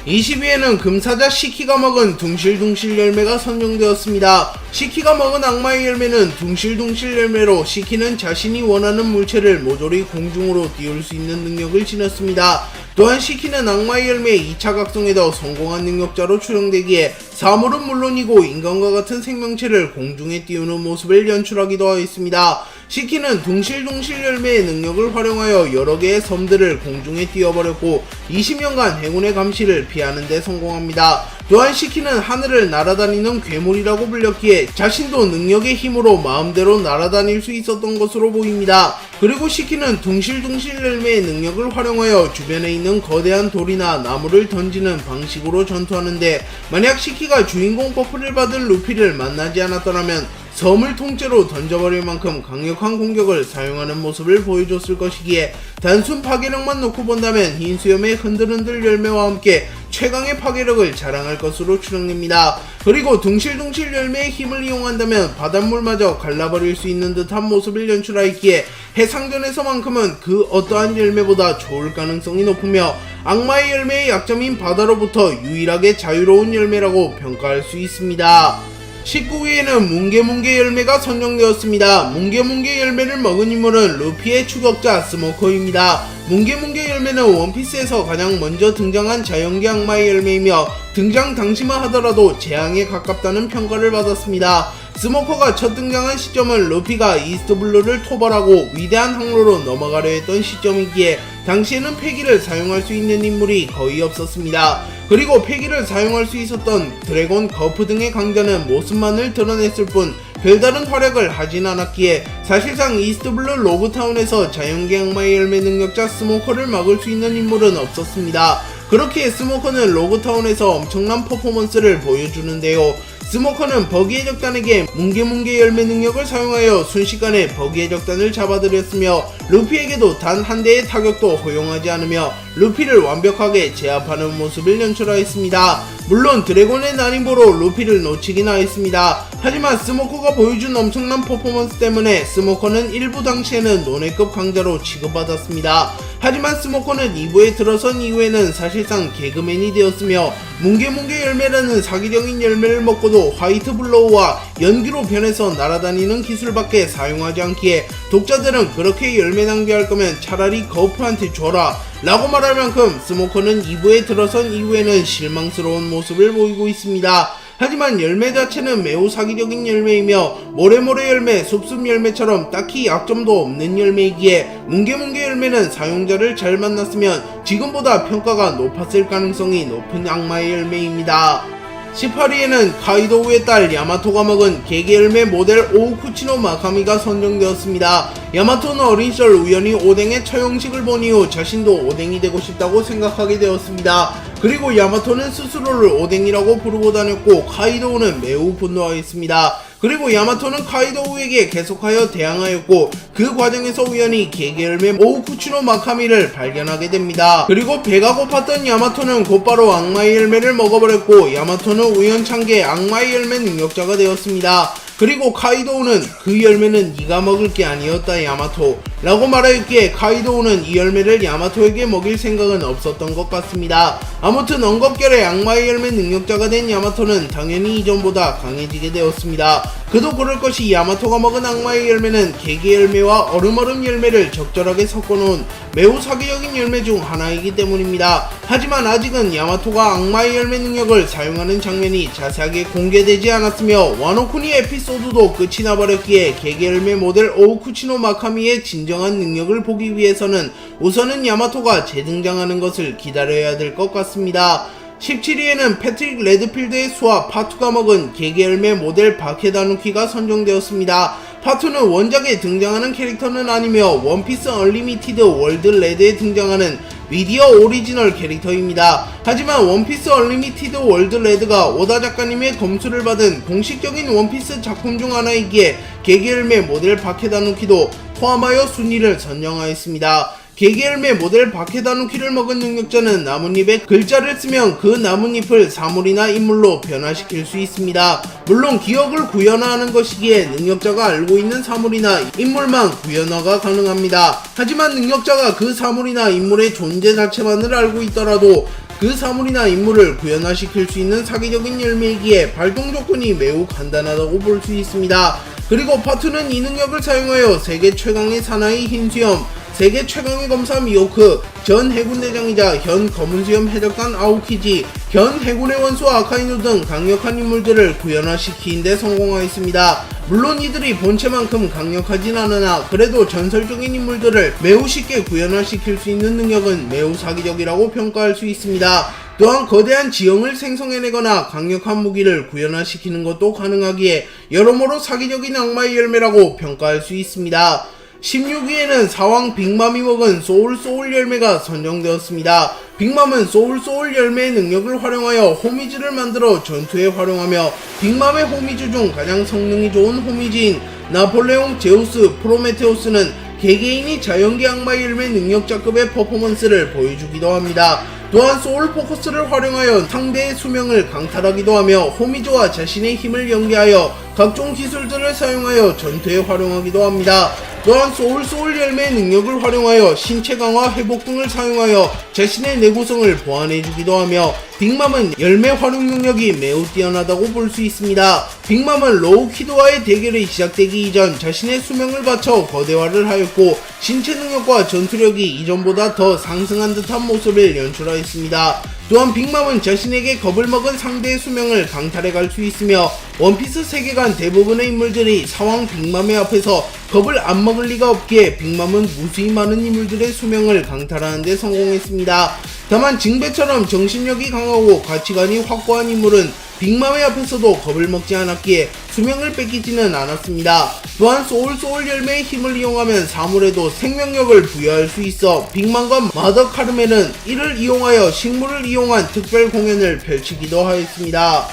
20위에는 금사자 시키가 먹은 둥실둥실 열매가 선정되었습니다. 시키가 먹은 악마의 열매는 둥실둥실 열매로 시키는 자신이 원하는 물체를 모조리 공중으로 띄울 수 있는 능력을 지녔습니다. 또한 시키는 악마의 열매의 2차 각성에도 성공한 능력자로 추정되기에 사물은 물론이고 인간과 같은 생명체를 공중에 띄우는 모습을 연출하기도 하였습니다. 시키는 둥실둥실 열매의 능력을 활용하여 여러 개의 섬들을 공중에 띄워버렸고 20년간 해군의 감시를 피하는 데 성공합니다. 또한 시키는 하늘을 날아다니는 괴물이라고 불렸기에 자신도 능력의 힘으로 마음대로 날아다닐 수 있었던 것으로 보입니다. 그리고 시키는 둥실둥실 열매의 능력을 활용하여 주변에 있는 거대한 돌이나 나무를 던지는 방식으로 전투하는데, 만약 시키가 주인공 버프를 받은 루피를 만나지 않았더라면 섬을 통째로 던져버릴 만큼 강력한 공격을 사용하는 모습을 보여줬을 것이기에 단순 파괴력만 놓고 본다면 흰 수염의 흔들흔들 열매와 함께 최강의 파괴력을 자랑할 것으로 추정됩니다. 그리고 둥실둥실 열매의 힘을 이용한다면 바닷물마저 갈라버릴 수 있는 듯한 모습을 연출하였기에 해상전에서만큼은 그 어떠한 열매보다 좋을 가능성이 높으며 악마의 열매의 약점인 바다로부터 유일하게 자유로운 열매라고 평가할 수 있습니다. 19위에는 뭉게뭉게 열매가 선정되었습니다. 뭉게뭉게 열매를 먹은 인물은 루피의 추격자 스모커입니다. 뭉게뭉게 열매는 원피스에서 가장 먼저 등장한 자연계 악마의 열매이며 등장 당시만 하더라도 재앙에 가깝다는 평가를 받았습니다. 스모커가 첫 등장한 시점은 루피가 이스트블루를 토벌하고 위대한 항로로 넘어가려 했던 시점이기에 당시에는 패기를 사용할 수 있는 인물이 거의 없었습니다. 그리고 패기를 사용할 수 있었던 드래곤 거프 등의 강자는 모습만을 드러냈을 뿐 별다른 활약을 하진 않았기에 사실상 이스트블루 로그타운에서 자연계 악마의 열매 능력자 스모커를 막을 수 있는 인물은 없었습니다. 그렇기에 스모커는 로그타운에서 엄청난 퍼포먼스를 보여주는데요. 스모커는 버기의 적단에게 뭉게뭉게 열매 능력을 사용하여 순식간에 버기의 적단을 잡아들였으며 루피에게도 단 한 대의 타격도 허용하지 않으며 루피를 완벽하게 제압하는 모습을 연출하였습니다. 물론 드래곤의 난임보로 루피를 놓치긴 하였습니다. 하지만 스모커가 보여준 엄청난 퍼포먼스 때문에 스모커는 일부 당시에는 논외급 강자로 취급받았습니다. 하지만 스모커는 2부에 들어선 이후에는 사실상 개그맨이 되었으며 뭉게뭉게 열매라는 사기적인 열매를 먹고도 화이트 블로우와 연기로 변해서 날아다니는 기술밖에 사용하지 않기에 독자들은 그렇게 열매 낭비할 거면 차라리 거프한테 줘라 라고 말할 만큼 스모커는 2부에 들어선 이후에는 실망스러운 모습을 보이고 있습니다. 하지만 열매 자체는 매우 사기적인 열매이며 모래모래 열매, 숲숲 열매처럼 딱히 약점도 없는 열매이기에 뭉게뭉게 열매는 사용자를 잘 만났으면 지금보다 평가가 높았을 가능성이 높은 악마의 열매입니다. 18위에는 카이도우의 딸 야마토가 먹은 개개열매 모델 오우쿠치노 마카미가 선정되었습니다. 야마토는 어린 시절 우연히 오뎅의 처형식을 본 이후 자신도 오뎅이 되고 싶다고 생각하게 되었습니다. 그리고 야마토는 스스로를 오뎅이라고 부르고 다녔고 카이도우는 매우 분노하였습니다. 그리고 야마토는 카이도우에게 계속하여 대항하였고 그 과정에서 우연히 개개열매 오우쿠치노 마카미를 발견하게 됩니다. 그리고 배가 고팠던 야마토는 곧바로 악마의 열매를 먹어버렸고 야마토는 우연찮게 악마의 열매 능력자가 되었습니다. 그리고 카이도우는 그 열매는 네가 먹을 게 아니었다 야마토 라고 말하였기에 카이도우는 이 열매를 야마토에게 먹일 생각은 없었던 것 같습니다. 아무튼 엉겁결에 악마의 열매 능력자가 된 야마토는 당연히 이전보다 강해지게 되었습니다. 그도 그럴 것이 야마토가 먹은 악마의 열매는 개개 열매와 얼음얼음 열매를 적절하게 섞어놓은 매우 사기적인 열매 중 하나이기 때문입니다. 하지만 아직은 야마토가 악마의 열매 능력을 사용하는 장면이 자세하게 공개되지 않았으며 와노쿠니 에피소드도 끝이 나버렸기에 개개 열매 모델 오우쿠치노 마카미의 진정한 능력을 보기 위해서는 우선은 야마토가 재등장하는 것을 기다려야 될 것 같습니다. 17위에는 패트릭 레드필드의 수아 파투가 먹은 개개열매 모델 바케다누키가 선정되었습니다. 파투는 원작에 등장하는 캐릭터는 아니며 원피스 얼리미티드 월드 레드에 등장하는 미디어 오리지널 캐릭터입니다. 하지만 원피스 얼리미티드 월드 레드가 오다 작가님의 검수를 받은 공식적인 원피스 작품 중 하나이기에 개개열매 모델 바케다누키도 포함하여 순위를 선정하였습니다. 개개열매 모델 바케다누키를 먹은 능력자는 나뭇잎에 글자를 쓰면 그 나뭇잎을 사물이나 인물로 변화시킬 수 있습니다. 물론 기억을 구현화하는 것이기에 능력자가 알고 있는 사물이나 인물만 구현화가 가능합니다. 하지만 능력자가 그 사물이나 인물의 존재 자체만을 알고 있더라도 그 사물이나 인물을 구현화시킬 수 있는 사기적인 열매이기에 발동 조건이 매우 간단하다고 볼 수 있습니다. 그리고 파트는 이 능력을 사용하여 세계 최강의 사나이 흰수염, 세계 최강의 검사 미호크, 전 해군대장이자 현 검은수염 해적단 아오키지, 현 해군의 원수 아카이누 등 강력한 인물들을 구현화시키는데 성공하였습니다. 물론 이들이 본체만큼 강력하진 않으나 그래도 전설적인 인물들을 매우 쉽게 구현화시킬 수 있는 능력은 매우 사기적이라고 평가할 수 있습니다. 또한 거대한 지형을 생성해내거나 강력한 무기를 구현화시키는 것도 가능하기에 여러모로 사기적인 악마의 열매라고 평가할 수 있습니다. 16위에는 사왕 빅맘이 먹은 소울 열매가 선정되었습니다. 빅맘은 소울 열매의 능력을 활용하여 호미즈를 만들어 전투에 활용하며 빅맘의 호미즈 중 가장 성능이 좋은 호미즈인 나폴레옹, 제우스, 프로메테우스는 개개인이 자연계 악마의 열매 능력자급의 퍼포먼스를 보여주기도 합니다. 또한 소울 포커스를 활용하여 상대의 수명을 강탈하기도 하며 호미즈와 자신의 힘을 연계하여 각종 기술들을 사용하여 전투에 활용하기도 합니다. 또한 소울 열매의 능력을 활용하여 신체 강화, 회복 등을 사용하여 자신의 내구성을 보완해주기도 하며 빅맘은 열매 활용 능력이 매우 뛰어나다고 볼 수 있습니다. 빅맘은 로우키드와의 대결이 시작되기 이전 자신의 수명을 바쳐 거대화를 하였고 신체 능력과 전투력이 이전보다 더 상승한 듯한 모습을 연출하였습니다. 또한 빅맘은 자신에게 겁을 먹은 상대의 수명을 강탈해 갈 수 있으며 원피스 세계관 대부분의 인물들이 사왕 빅맘의 앞에서 겁을 안 먹을 리가 없기에 빅맘은 무수히 많은 인물들의 수명을 강탈하는 데 성공했습니다. 다만 징배처럼 정신력이 강하고 가치관이 확고한 인물은 빅맘의 앞에서도 겁을 먹지 않았기에 수명을 뺏기지는 않았습니다. 또한 소울 열매의 힘을 이용하면 사물에도 생명력을 부여할 수 있어 빅맘과 마더 카르멘은 이를 이용하여 식물을 이용한 특별 공연을 펼치기도 하였습니다.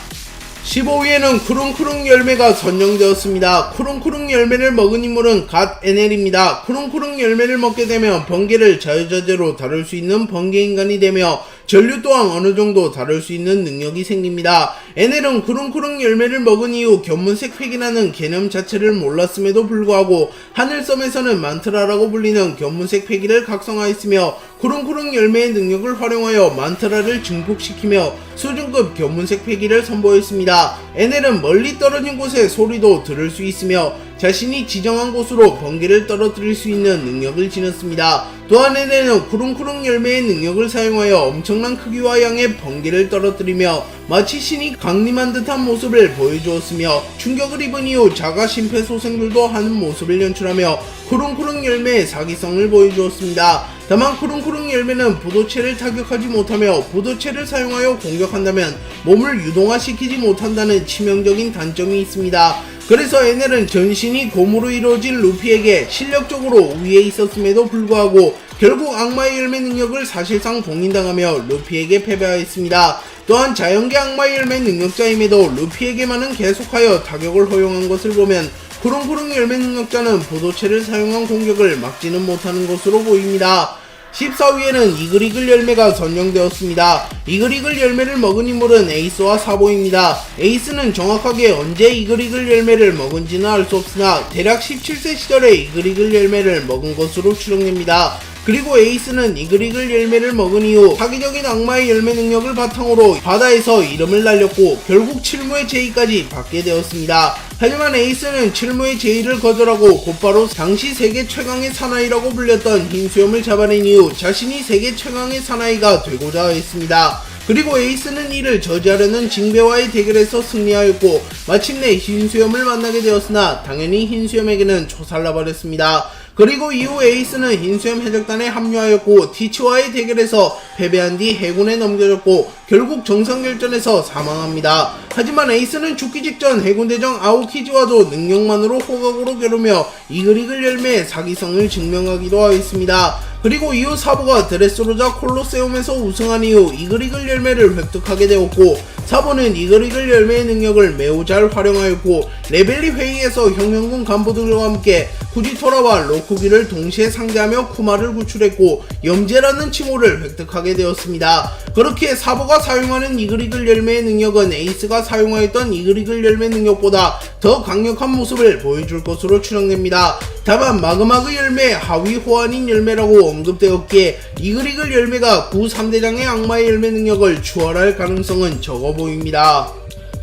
15위에는 쿠릉쿠릉 열매가 선정되었습니다. 쿠릉쿠릉 열매를 먹은 인물은 갓 에넬입니다. 쿠릉쿠릉 열매를 먹게 되면 번개를 자유자재로 다룰 수 있는 번개인간이 되며 전류 또한 어느정도 다룰 수 있는 능력이 생깁니다. 에넬은 쿠릉쿠릉 열매를 먹은 이후 견문색 팩이라는 개념 자체를 몰랐음에도 불구하고 하늘섬에서는 만트라라고 불리는 견문색 팩이를 각성하였으며 쿠릉쿠릉 열매의 능력을 활용하여 만트라를 증폭시키며 수준급 견문색 폐기를 선보였습니다. 에넬은 멀리 떨어진 곳의 소리도 들을 수 있으며 자신이 지정한 곳으로 번개를 떨어뜨릴 수 있는 능력을 지녔습니다. 또한 에넬은 쿠릉쿠릉 열매의 능력을 사용하여 엄청난 크기와 양의 번개를 떨어뜨리며 마치 신이 강림한 듯한 모습을 보여주었으며 충격을 입은 이후 자가 심폐소생술도 하는 모습을 연출하며 쿠릉쿠릉 열매의 사기성을 보여주었습니다. 다만 쿠릉쿠릉 열매는 부도체를 타격하지 못하며 부도체를 사용하여 공격한다면 몸을 유동화시키지 못한다는 치명적인 단점이 있습니다. 그래서 에넬은 전신이 곰으로 이루어진 루피에게 실력적으로 우위에 있었음에도 불구하고 결국 악마의 열매 능력을 사실상 봉인당하며 루피에게 패배하였습니다. 또한 자연계 악마의 열매 능력자임에도 루피에게만은 계속하여 타격을 허용한 것을 보면 쿠릉쿠릉 열매 능력자는 부도체를 사용한 공격을 막지는 못하는 것으로 보입니다. 14위에는 이글이글 열매가 선정되었습니다. 이글이글 열매를 먹은 인물은 에이스와 사보입니다. 에이스는 정확하게 언제 이글이글 열매를 먹은지는 알 수 없으나 대략 17세 시절에 이글이글 열매를 먹은 것으로 추정됩니다. 그리고 에이스는 이글이글 열매를 먹은 이후 사기적인 악마의 열매 능력을 바탕으로 바다에서 이름을 날렸고 결국 칠무의 제의까지 받게 되었습니다. 하지만 에이스는 칠무의 제의를 거절하고 곧바로 당시 세계 최강의 사나이라고 불렸던 흰수염을 잡아낸 이후 자신이 세계 최강의 사나이가 되고자 했습니다. 그리고 에이스는 이를 저지하려는 징배와의 대결에서 승리하였고 마침내 흰수염을 만나게 되었으나 당연히 흰수염에게는 초살나버렸습니다. 그리고 이후 에이스는 흰수염 해적단에 합류하였고 티치와의 대결에서 패배한 뒤 해군에 넘겨졌고 결국 정상결전에서 사망합니다. 하지만 에이스는 죽기 직전 해군대장 아오키지와도 능력만으로 호각으로 겨루며 이글이글 열매의 사기성을 증명하기도 하였습니다. 그리고 이후 사보가 드레스로자 콜로세움에서 우승한 이후 이글이글 열매를 획득하게 되었고 사보는 이글이글 열매의 능력을 매우 잘 활용하였고 레벨리 회의에서 형명군 간부들과 함께 후지토라와 로쿠기를 동시에 상대하며 쿠마를 구출했고 염제라는 칭호를 획득하게 되었습니다. 그렇게 사보가 사용하는 이글이글 열매의 능력은 에이스가 사용하였던 이글이글 열매 능력보다 더 강력한 모습을 보여줄 것으로 추정됩니다. 다만 마그마그 열매 하위 호환인 열매라고 언급되었기에 이글이글 열매가 구 3대장의 악마의 열매 능력을 추월할 가능성은 적어 보입니다.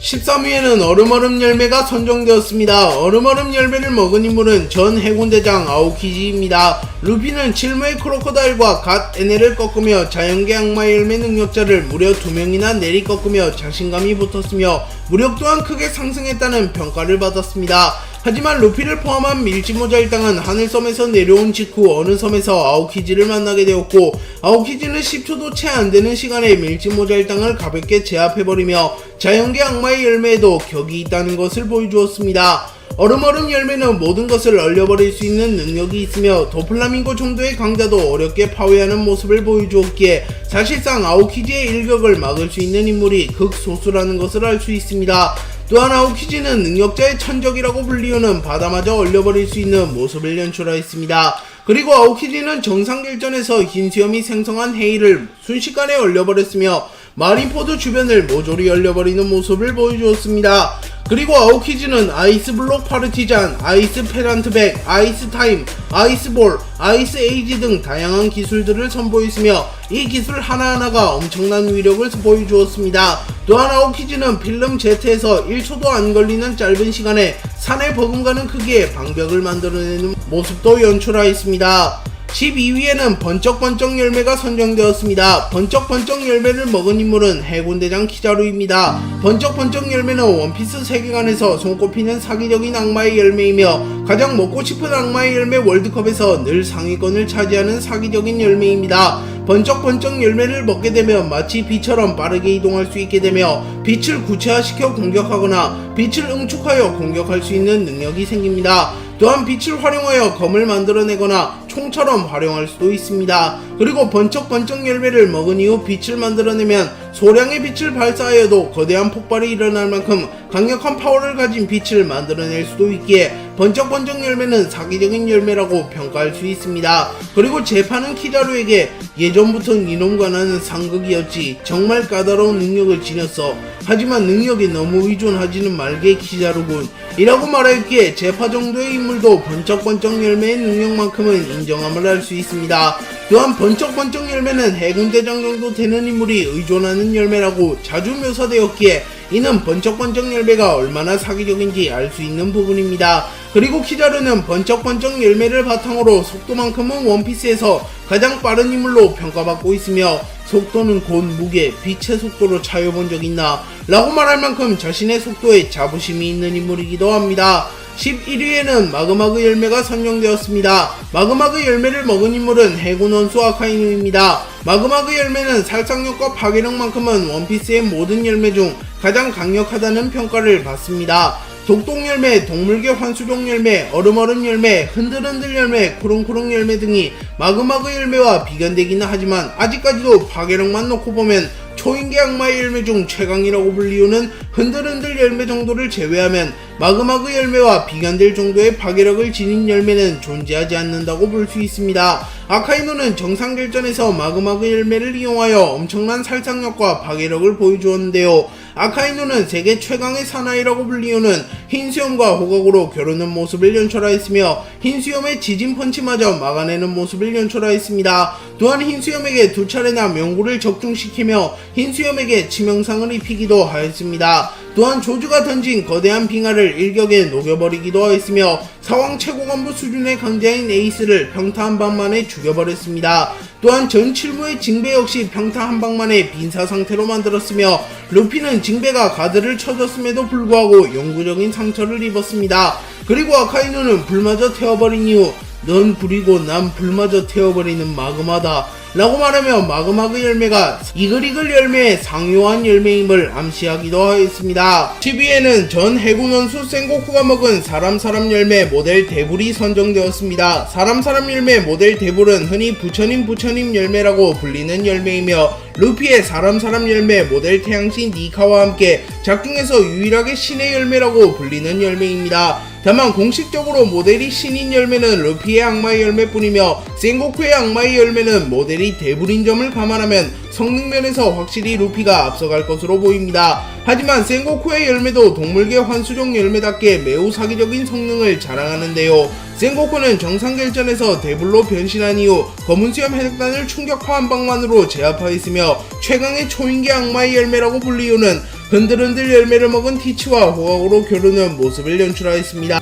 13위에는 얼음얼음 열매가 선정되었습니다. 얼음얼음 열매를 먹은 인물은 전 해군대장 아오키지입니다. 루피는 칠무의 크로코다일과 갓 에네를 꺾으며 자연계 악마의 열매 능력자를 무려 2명이나 내리 꺾으며 자신감이 붙었으며 무력 또한 크게 상승했다는 평가를 받았습니다. 하지만 루피를 포함한 밀짚모자 일당은 하늘섬에서 내려온 직후 어느 섬에서 아오키지를 만나게 되었고 아오키지는 10초도 채 안되는 시간에 밀짚모자 일당을 가볍게 제압해버리며 자연계 악마의 열매에도 격이 있다는 것을 보여주었습니다. 얼음얼음 열매는 모든 것을 얼려버릴 수 있는 능력이 있으며 도플라밍고 정도의 강자도 어렵게 파괴하는 모습을 보여주었기에 사실상 아오키지의 일격을 막을 수 있는 인물이 극소수라는 것을 알 수 있습니다. 또한 아오키지는 능력자의 천적이라고 불리우는 바다마저 얼려버릴 수 있는 모습을 연출하였습니다. 그리고 아오키지는 정상결전에서 흰수염이 생성한 헤이를 순식간에 얼려버렸으며 마린포드 주변을 모조리 얼려버리는 모습을 보여주었습니다. 그리고 아오키지는 아이스블록 파르티잔, 아이스 페란트백, 아이스타임, 아이스볼, 아이스에이지 등 다양한 기술들을 선보였으며 이 기술 하나하나가 엄청난 위력을 보여주었습니다. 또한 아오키지는 필름 Z에서 1초도 안 걸리는 짧은 시간에 산에 버금가는 크기의 방벽을 만들어내는 모습도 연출하였습니다. 12위에는 번쩍번쩍 열매가 선정되었습니다. 번쩍번쩍 열매를 먹은 인물은 해군대장 키자루입니다. 번쩍번쩍 열매는 원피스 세계관에서 손꼽히는 사기적인 악마의 열매이며 가장 먹고 싶은 악마의 열매 월드컵에서 늘 상위권을 차지하는 사기적인 열매입니다. 번쩍번쩍 열매를 먹게 되면 마치 빛처럼 빠르게 이동할 수 있게 되며 빛을 구체화시켜 공격하거나 빛을 응축하여 공격할 수 있는 능력이 생깁니다. 또한 빛을 활용하여 검을 만들어내거나 총처럼 활용할 수도 있습니다. 그리고 번쩍번쩍 열매를 먹은 이후 빛을 만들어내면 소량의 빛을 발사하여도 거대한 폭발이 일어날 만큼 강력한 파워를 가진 빛을 만들어낼 수도 있기에 번쩍번쩍 열매는 사기적인 열매라고 평가할 수 있습니다. 그리고 재판은 키자루에게 예전부터 니놈과 나는 상극이었지 정말 까다로운 능력을 지녔어. 하지만 능력에 너무 의존하지는 말게 키자루군 이라고 말하였기에 제파 정도의 인물도 번쩍번쩍 열매의 능력만큼은 인정함을 할 수 있습니다. 또한 번쩍번쩍 열매는 해군대장 정도 되는 인물이 의존하는 열매라고 자주 묘사되었기에 이는 번쩍번쩍 열매가 얼마나 사기적인지 알 수 있는 부분입니다. 그리고 키자루는 번쩍번쩍 열매를 바탕으로 속도만큼은 원피스에서 가장 빠른 인물로 평가받고 있으며 속도는 곧 무게, 빛의 속도로 차여본 적 있나? 라고 말할 만큼 자신의 속도에 자부심이 있는 인물이기도 합니다. 11위에는 마그마그 열매가 선정되었습니다. 마그마그 열매를 먹은 인물은 해군 원수 아카이누입니다. 마그마그 열매는 살상력과 파괴력만큼은 원피스의 모든 열매 중 가장 강력하다는 평가를 받습니다. 독독열매, 동물계 환수종 열매, 얼음얼음 열매, 흔들흔들 열매, 쿠릉쿠릉 열매 등이 마그마그 열매와 비견되기는 하지만 아직까지도 파괴력만 놓고 보면 초인계 악마의 열매 중 최강이라고 불리우는 흔들흔들 열매 정도를 제외하면 마그마그 열매와 비견될 정도의 파괴력을 지닌 열매는 존재하지 않는다고 볼 수 있습니다. 아카이누는 정상결전에서 마그마그 열매를 이용하여 엄청난 살상력과 파괴력을 보여주었는데요. 아카이누는 세계 최강의 사나이라고 불리우는 흰수염과 호각으로 겨루는 모습을 연출하였으며 흰수염의 지진 펀치마저 막아내는 모습을 연출하였습니다. 또한 흰수염에게 두 차례나 명구를 적중시키며 흰수염에게 치명상을 입히기도 하였습니다. 또한 조주가 던진 거대한 빙하를 일격에 녹여버리기도 하였으며 사왕 최고간부 수준의 강자인 에이스를 평타 한 방만에 죽여버렸습니다. 또한 전 칠무의 징배 역시 평타 한 방만에 빈사 상태로 만들었으며 루피는 징배가 가드를 쳐줬음에도 불구하고 영구적인 상처를 입었습니다. 그리고 아카이누는 불마저 태워버린 이후 넌 불이고 난 불마저 태워버리는 마그마다 라고 말하며 마그마그 열매가 이글이글 열매의 상요한 열매임을 암시하기도 하였습니다. 10위에는 전 해군 원수 센고쿠가 먹은 사람 열매 모델 데불이 선정되었습니다. 사람 열매 모델 데불은 흔히 부처님 열매라고 불리는 열매이며 루피의 사람 열매 모델 태양신 니카와 함께 작중에서 유일하게 신의 열매라고 불리는 열매입니다. 다만 공식적으로 모델이 신인 열매는 루피의 악마의 열매뿐이며 센고쿠의 악마의 열매는 모델이 데불인 점을 감안하면 성능면에서 확실히 루피가 앞서갈 것으로 보입니다. 하지만 센고쿠의 열매도 동물계 환수종 열매답게 매우 사기적인 성능을 자랑하는데요. 센고쿠는 정상결전에서 데불로 변신한 이후 검은수염 해적단을 충격파 한 방만으로 제압하였으며 최강의 초인계 악마의 열매라고 불리우는 흔들흔들 열매를 먹은 티치와 호각으로 겨루는 모습을 연출하였습니다.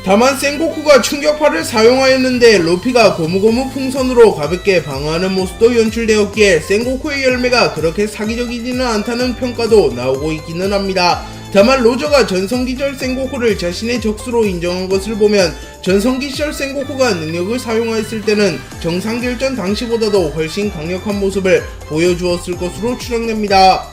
다만 센고쿠가 충격파를 사용하였는데 루피가 고무고무 풍선으로 가볍게 방어하는 모습도 연출되었기에 센고쿠의 열매가 그렇게 사기적이지는 않다는 평가도 나오고 있기는 합니다. 다만 로저가 전성기절 센고쿠를 자신의 적수로 인정한 것을 보면 전성기시절 센고쿠가 능력을 사용하였을 때는 정상결전 당시보다도 훨씬 강력한 모습을 보여주었을 것으로 추정됩니다.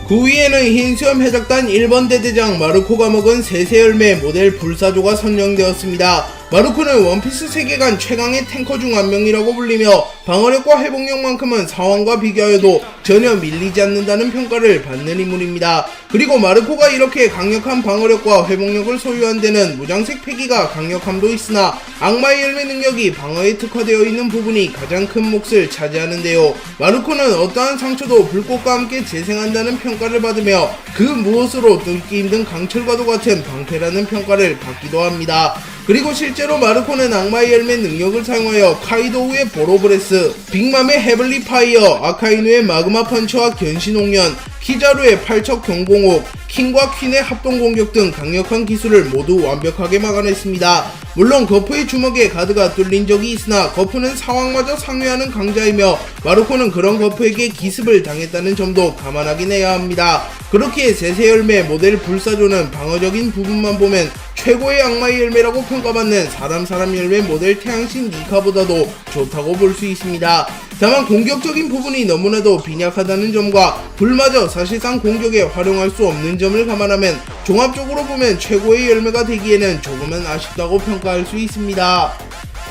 9위에는 흰수염 해적단 1번 대대장 마르코가 먹은 세세열매 모델 불사조가 선정되었습니다. 마르코는 원피스 세계관 최강의 탱커 중 한 명이라고 불리며 방어력과 회복력만큼은 사왕과 비교하여도 전혀 밀리지 않는다는 평가를 받는 인물입니다. 그리고 마르코가 이렇게 강력한 방어력과 회복력을 소유한 데는 무장색 패기가 강력함도 있으나 악마의 열매 능력이 방어에 특화되어 있는 부분이 가장 큰 몫을 차지하는데요. 마르코는 어떠한 상처도 불꽃과 함께 재생한다는 평가를 받으며 그 무엇으로 뚫기 힘든 강철과도 같은 방패라는 평가를 받기도 합니다. 그리고 실제로 마르코는 악마의 열매 능력을 사용하여 카이도우의 보로브레스, 빅맘의 헤블리 파이어, 아카이누의 마그마 펀치와 견신홍련, 키자루의 팔척 경공옥, 킹과 퀸의 합동공격 등 강력한 기술을 모두 완벽하게 막아냈습니다. 물론 거프의 주먹에 가드가 뚫린 적이 있으나 거프는 사왕마저 상회하는 강자이며 마르코는 그런 거프에게 기습을 당했다는 점도 감안하긴 해야 합니다. 그렇기에 세세열매 모델 불사조는 방어적인 부분만 보면 최고의 악마의 열매라고 평가받는 사람 열매 모델 태양신 니카보다도 좋다고 볼 수 있습니다. 다만 공격적인 부분이 너무나도 빈약하다는 점과 불마저 사실상 공격에 활용할 수 없는 점을 감안하면 종합적으로 보면 최고의 열매가 되기에는 조금은 아쉽다고 평가할 수 있습니다.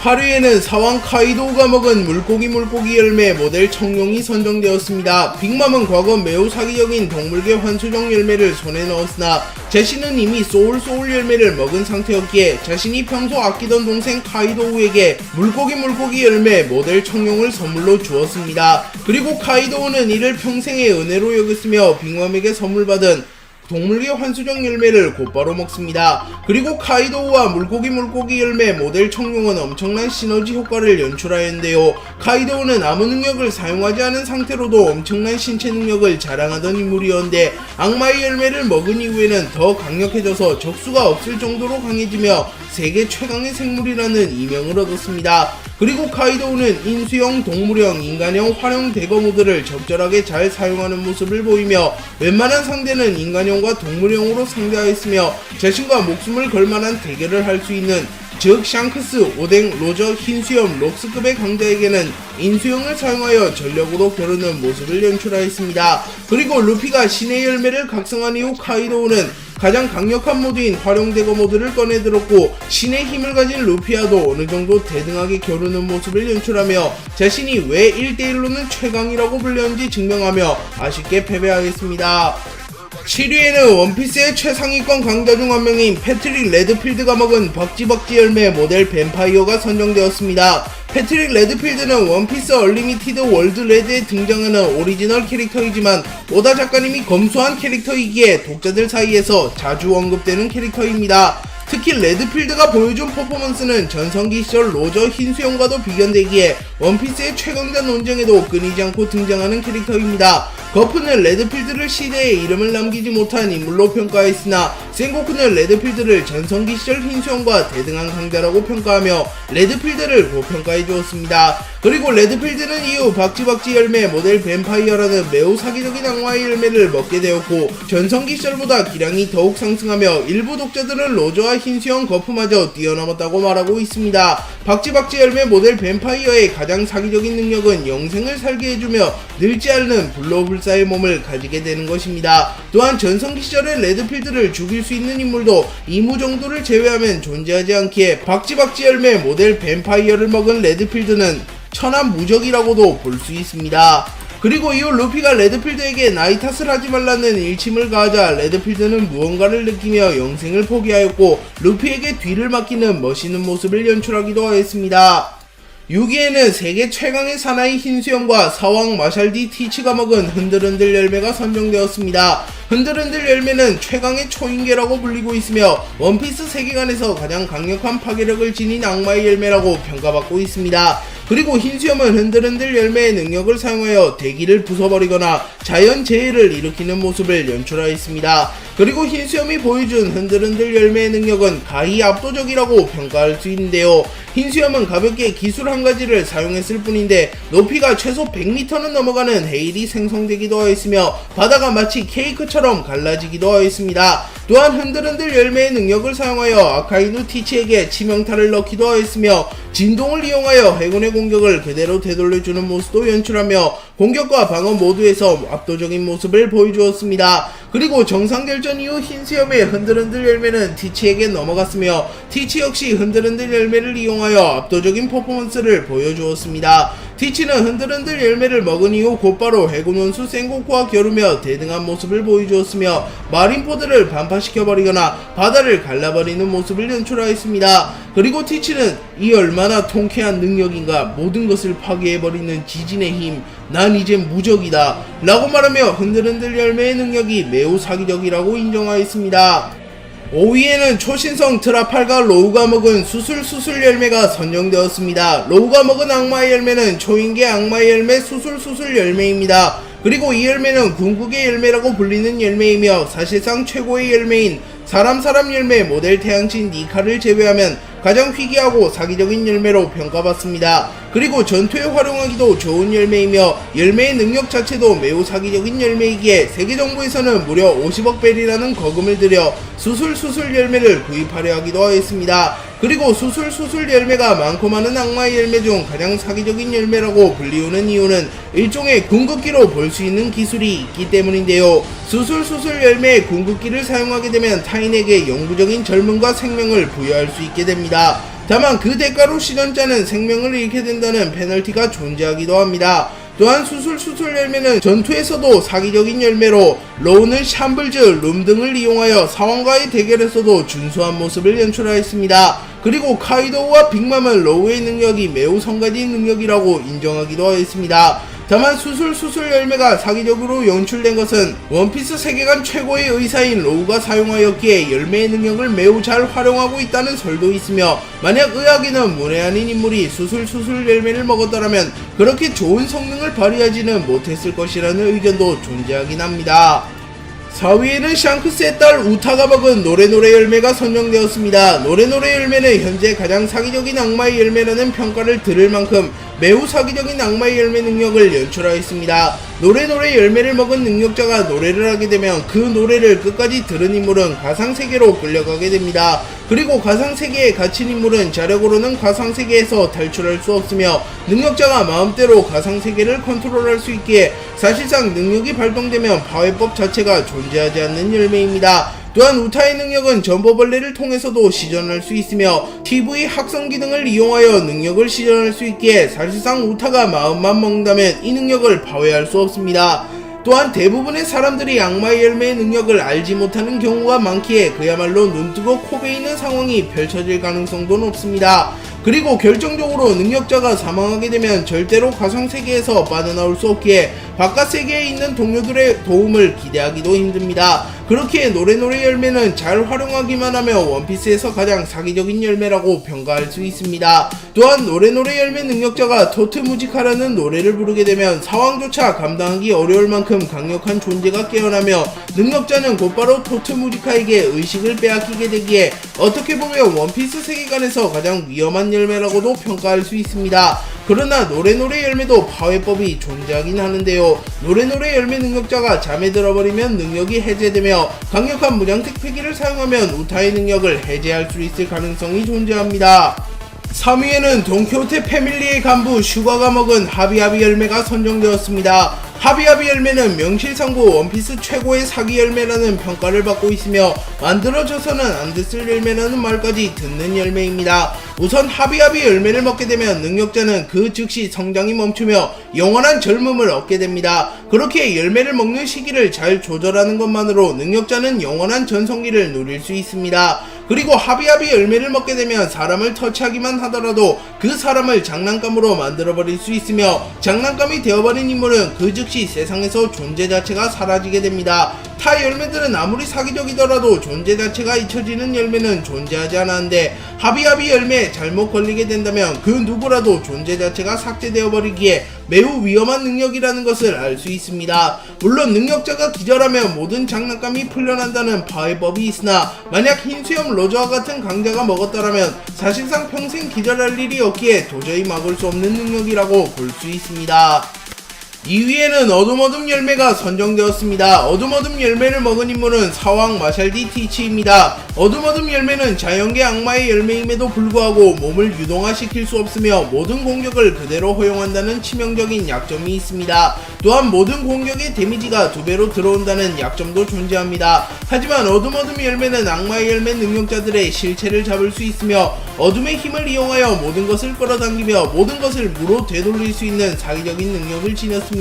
8위에는 사왕 카이도우가 먹은 물고기 열매 모델 청룡이 선정되었습니다. 빅맘은 과거 매우 사기적인 동물계 환수종 열매를 손에 넣었으나 자신은 이미 소울 열매를 먹은 상태였기에 자신이 평소 아끼던 동생 카이도우에게 물고기 열매 모델 청룡을 선물로 주었습니다. 그리고 카이도우는 이를 평생의 은혜로 여겼으며 빅맘에게 선물받은 동물계 환수종 열매를 곧바로 먹습니다. 그리고 카이도우와 물고기 열매 모델 청룡은 엄청난 시너지 효과를 연출하였는데요. 카이도우는 아무 능력을 사용하지 않은 상태로도 엄청난 신체 능력을 자랑하던 인물이었는데 악마의 열매를 먹은 이후에는 더 강력해져서 적수가 없을 정도로 강해지며 세계 최강의 생물이라는 이명을 얻었습니다. 그리고 카이도우는 인수형, 동물형, 인간형, 활형 대거 모드를 적절하게 잘 사용하는 모습을 보이며 웬만한 상대는 인간형과 동물형으로 상대하였으며 자신과 목숨을 걸만한 대결을 할 수 있는 즉 샹크스, 오뎅, 로저, 흰수염, 록스급의 강자에게는 인수형을 사용하여 전력으로 겨루는 모습을 연출하였습니다. 그리고 루피가 신의 열매를 각성한 이후 카이도우는 가장 강력한 모드인 활용대거 모드를 꺼내들었고 신의 힘을 가진 루피와도 어느정도 대등하게 겨루는 모습을 연출하며 자신이 왜 1대1로는 최강이라고 불렸는지 증명하며 아쉽게 패배하였습니다. 7위에는 원피스의 최상위권 강자 중 한 명인 패트릭 레드필드가 먹은 박쥐 열매 모델 뱀파이어가 선정되었습니다. 패트릭 레드필드는 원피스 얼리미티드 월드 레드에 등장하는 오리지널 캐릭터이지만 오다 작가님이 검소한 캐릭터이기에 독자들 사이에서 자주 언급되는 캐릭터입니다. 특히 레드필드가 보여준 퍼포먼스는 전성기 시절 로저 흰수염과도 비견되기에 원피스의 최강자 논쟁에도 끊이지 않고 등장하는 캐릭터입니다. 거프는 레드필드를 시대에 이름을 남기지 못한 인물로 평가했으나 생고쿠는 레드필드를 전성기 시절 흰수염과 대등한 강자라고 평가하며 레드필드를 고평가해 주었습니다. 그리고 레드필드는 이후 박쥐박쥐 열매 모델 뱀파이어라는 매우 사기적인 악마의 열매를 먹게 되었고 전성기 시절보다 기량이 더욱 상승하며 일부 독자들은 로저와 흰수염 거프마저 뛰어넘었다고 말하고 있습니다. 박쥐박쥐 열매 모델 뱀파이어의 가장 사기적인 능력은 영생을 살게 해주며 늙지 않는 불로불사의 몸을 가지게 되는 것입니다. 또한 전성기 시절에 레드필드를 죽일 수 있는 인물도 이무 정도를 제외하면 존재하지 않기에 박쥐박쥐 열매 모델 뱀파이어를 먹은 레드필드는 천하무적이라고도 볼 수 있습니다. 그리고 이후 루피가 레드필드에게 나이 탓을 하지 말라는 일침을 가하자 레드필드는 무언가를 느끼며 영생을 포기하였고 루피에게 뒤를 맡기는 멋있는 모습을 연출하기도 하였습니다. 6위에는 세계 최강의 사나이 흰수염과 사왕 마샬디 티치가 먹은 흔들흔들 열매가 선정되었습니다. 흔들흔들 열매는 최강의 초인계라고 불리고 있으며 원피스 세계관에서 가장 강력한 파괴력을 지닌 악마의 열매라고 평가받고 있습니다. 그리고 흰수염은 흔들흔들 열매의 능력을 사용하여 대기를 부숴버리거나 자연재해를 일으키는 모습을 연출하였습니다. 그리고 흰수염이 보여준 흔들흔들 열매의 능력은 가히 압도적이라고 평가할 수 있는데요. 흰수염은 가볍게 기술 한 가지를 사용했을 뿐인데 높이가 최소 100m는 넘어가는 해일이 생성되기도 하였으며 바다가 마치 케이크처럼 갈라지기도 하였습니다. 또한 흔들흔들 열매의 능력을 사용하여 아카이누 티치에게 치명타를 넣기도 하였으며 진동을 이용하여 해군의 공격을 그대로 되돌려주는 모습도 연출하며 공격과 방어 모두에서 압도적인 모습을 보여주었습니다. 그리고 정상결전 이후 흰수염의 흔들흔들 열매는 티치에게 넘어갔으며 티치 역시 흔들흔들 열매를 이용하여 압도적인 퍼포먼스를 보여주었습니다. 티치는 흔들흔들 열매를 먹은 이후 곧바로 해군 원수 생고쿠와 겨루며 대등한 모습을 보여주었으며 마린포드를 반파시켜버리거나 바다를 갈라버리는 모습을 연출하였습니다. 그리고 티치는 이 얼마나 통쾌한 능력인가, 모든 것을 파괴해버리는 지진의 힘, 난 이제 무적이다 라고 말하며 흔들흔들 열매의 능력이 매우 사기적이라고 인정하였습니다. 5위에는 초신성 트라팔가 로우가 먹은 수술수술 열매가 선정되었습니다. 로우가 먹은 악마의 열매는 초인계 악마의 열매 수술수술 열매입니다. 그리고 이 열매는 궁극의 열매라고 불리는 열매이며 사실상 최고의 열매인 사람 열매 모델 태양신 니카를 제외하면 가장 희귀하고 사기적인 열매로 평가받습니다. 그리고 전투에 활용하기도 좋은 열매이며 열매의 능력 자체도 매우 사기적인 열매이기에 세계정부에서는 무려 50억 벨이라는 거금을 들여 수술수술 열매를 구입하려 하기도 하였습니다. 그리고 수술수술 열매가 많고 많은 악마의 열매 중 가장 사기적인 열매라고 불리우는 이유는 일종의 궁극기로 볼 수 있는 기술이 있기 때문인데요. 수술수술 열매의 궁극기를 사용하게 되면 타인에게 영구적인 젊음과 생명을 부여할 수 있게 됩니다. 다만 그 대가로 시전자는 생명을 잃게 된다는 페널티가 존재하기도 합니다. 또한 수술수술 열매는 전투에서도 사기적인 열매로 로우는 샴블즈, 룸 등을 이용하여 사왕과의 대결에서도 준수한 모습을 연출하였습니다. 그리고 카이도우와 빅맘은 로우의 능력이 매우 성가진 능력이라고 인정하기도 하였습니다. 다만 수술수술 열매가 사기적으로 연출된 것은 원피스 세계관 최고의 의사인 로우가 사용하였기에 열매의 능력을 매우 잘 활용하고 있다는 설도 있으며 만약 의학에는 문외한인 인물이 수술수술 열매를 먹었더라면 그렇게 좋은 성능을 발휘하지는 못했을 것이라는 의견도 존재하긴 합니다. 4위에는 샹크스의 딸 우타가 먹은 노래노래 열매가 선정되었습니다. 노래노래 열매는 현재 가장 사기적인 악마의 열매라는 평가를 들을 만큼 매우 사기적인 악마의 열매 능력을 연출하였습니다. 노래노래 열매를 먹은 능력자가 노래를 하게 되면 그 노래를 끝까지 들은 인물은 가상세계로 끌려가게 됩니다. 그리고 가상세계에 갇힌 인물은 자력으로는 가상세계에서 탈출할 수 없으며 능력자가 마음대로 가상세계를 컨트롤할 수 있기에 사실상 능력이 발동되면 파괴법 자체가 존재하지 않는 열매입니다. 또한 우타의 능력은 전보벌레를 통해서도 시전할 수 있으며 TV 학성 기능을 이용하여 능력을 시전할 수 있기에 사실상 우타가 마음만 먹는다면 이 능력을 파괴할 수 없습니다. 또한 대부분의 사람들이 악마의 열매의 능력을 알지 못하는 경우가 많기에 그야말로 눈뜨고 코 베이는 상황이 펼쳐질 가능성도 높습니다. 그리고 결정적으로 능력자가 사망하게 되면 절대로 가상세계에서 빠져나올 수 없기에 바깥 세계에 있는 동료들의 도움을 기대하기도 힘듭니다. 그렇기에 노래노래 열매는 잘 활용하기만 하며 원피스에서 가장 사기적인 열매라고 평가할 수 있습니다. 또한 노래노래 열매 능력자가 토트무지카라는 노래를 부르게 되면 상황조차 감당하기 어려울 만큼 강력한 존재가 깨어나며 능력자는 곧바로 토트무지카에게 의식을 빼앗기게 되기에 어떻게 보면 원피스 세계관에서 가장 위험한 열매라고도 평가할 수 있습니다. 그러나 노래노래 열매도 파괴법이 존재하긴 하는데요. 노래노래 열매 능력자가 잠에 들어버리면 능력이 해제되며 강력한 무장색 패기를 사용하면 우타의 능력을 해제할 수 있을 가능성이 존재합니다. 3위에는 돈키호테 패밀리의 간부 슈가가 먹은 하비하비 열매가 선정되었습니다. 하비하비 열매는 명실상부 원피스 최고의 사기 열매라는 평가를 받고 있으며 만들어져서는 안 됐을 열매라는 말까지 듣는 열매입니다. 우선 하비하비 열매를 먹게 되면 능력자는 그 즉시 성장이 멈추며 영원한 젊음을 얻게 됩니다. 그렇게 열매를 먹는 시기를 잘 조절하는 것만으로 능력자는 영원한 전성기를 누릴 수 있습니다. 그리고 하비하비 열매를 먹게 되면 사람을 터치하기만 하더라도 그 사람을 장난감으로 만들어버릴 수 있으며 장난감이 되어버린 인물은 그 즉시 세상에서 존재 자체가 사라지게 됩니다. 타 열매들은 아무리 사기적이더라도 존재 자체가 잊혀지는 열매는 존재하지 않았는데 하비하비 열매에 잘못 걸리게 된다면 그 누구라도 존재 자체가 삭제되어 버리기에 매우 위험한 능력이라는 것을 알 수 있습니다. 물론 능력자가 기절하면 모든 장난감이 풀려난다는 파괴법이 있으나 만약 흰수염 로저와 같은 강자가 먹었다라면 사실상 평생 기절할 일이 없기에 도저히 막을 수 없는 능력이라고 볼 수 있습니다. 2위에는 어둠어둠 열매가 선정되었습니다. 어둠어둠 열매를 먹은 인물은 사왕 마샬디 티치입니다. 어둠어둠 열매는 자연계 악마의 열매임에도 불구하고 몸을 유동화시킬 수 없으며 모든 공격을 그대로 허용한다는 치명적인 약점이 있습니다. 또한 모든 공격의 데미지가 2배로 들어온다는 약점도 존재합니다. 하지만 어둠어둠 열매는 악마의 열매 능력자들의 실체를 잡을 수 있으며 어둠의 힘을 이용하여 모든 것을 끌어당기며 모든 것을 무로 되돌릴 수 있는 사기적인 능력을 지녔습니다.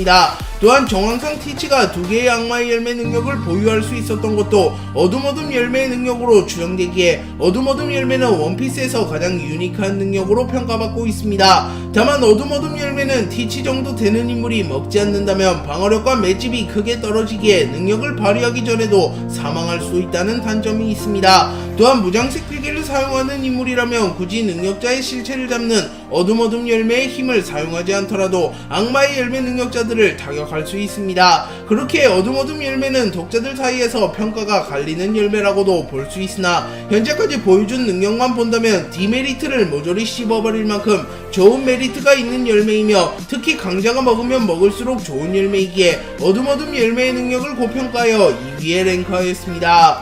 또한 정황상 티치가 2개의 악마의 열매 능력을 보유할 수 있었던 것도 어둠어둠 열매의 능력으로 추정되기에 어둠어둠 열매는 원피스에서 가장 유니크한 능력으로 평가받고 있습니다. 다만 어둠어둠 열매는 티치 정도 되는 인물이 먹지 않는다면 방어력과 맷집이 크게 떨어지기에 능력을 발휘하기 전에도 사망할 수 있다는 단점이 있습니다. 또한 무장색 필기를 사용하는 인물이라면 굳이 능력자의 실체를 잡는 어둠어둠 열매의 힘을 사용하지 않더라도 악마의 열매 능력자들을 타격할 수 있습니다. 그렇게 어둠어둠 열매는 독자들 사이에서 평가가 갈리는 열매라고도 볼 수 있으나 현재까지 보여준 능력만 본다면 디메리트를 모조리 씹어버릴 만큼 좋은 메리트가 있는 열매이며 특히 강자가 먹으면 먹을수록 좋은 열매이기에 어둠어둠 열매의 능력을 고평가하여 2위에 랭크하였습니다.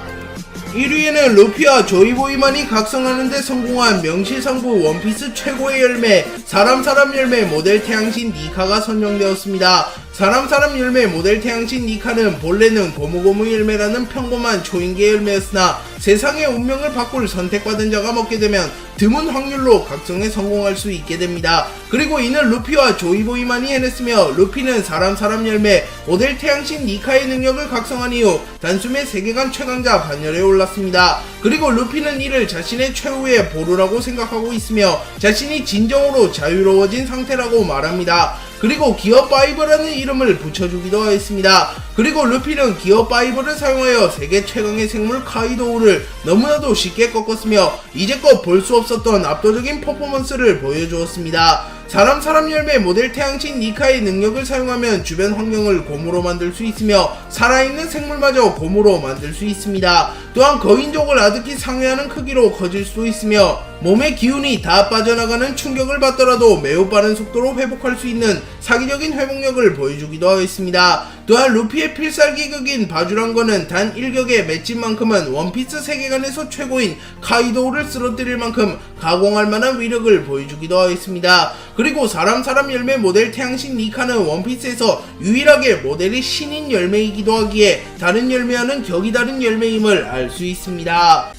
1위에는 루피와 조이보이만이 각성하는데 성공한 명실상부 원피스 최고의 열매 사람 열매 모델 태양신 니카가 선정되었습니다. 사람 열매 모델 태양신 니카는 본래는 고무고무 열매라는 평범한 초인계 열매였으나 세상의 운명을 바꿀 선택받은 자가 먹게 되면 드문 확률로 각성에 성공할 수 있게 됩니다. 그리고 이는 루피와 조이보이만이 해냈으며 루피는 사람 열매 모델 태양신 니카의 능력을 각성한 이후 단숨에 세계관 최강자 반열에 올랐습니다. 그리고 루피는 이를 자신의 최후의 보루라고 생각하고 있으며 자신이 진정으로 자유로워진 상태라고 말합니다. 그리고 기어5라는 이름을 붙여주기도 하였습니다. 그리고 루피는 기어5를 사용하여 세계 최강의 생물 카이도우를 너무나도 쉽게 꺾었으며 이제껏 볼 수 없었던 압도적인 퍼포먼스를 보여주었습니다. 사람 열매 모델 태양신 니카의 능력을 사용하면 주변 환경을 곰으로 만들 수 있으며 살아있는 생물마저 곰으로 만들 수 있습니다. 또한 거인족을 아득히 상회하는 크기로 커질 수도 있으며 몸의 기운이 다 빠져나가는 충격을 받더라도 매우 빠른 속도로 회복할 수 있는 사기적인 회복력을 보여주기도 하였습니다. 또한 루피의 필살기극인 바주란거는 단 1격의 맷집만큼은 원피스 세계관에서 최고인 카이도우를 쓰러뜨릴 만큼 가공할 만한 위력을 보여주기도 하였습니다. 그리고 사람 열매 모델 태양신 니카는 원피스에서 유일하게 모델이 신인 열매이기도 하기에 다른 열매와는 격이 다른 열매임을 알 수 있습니다.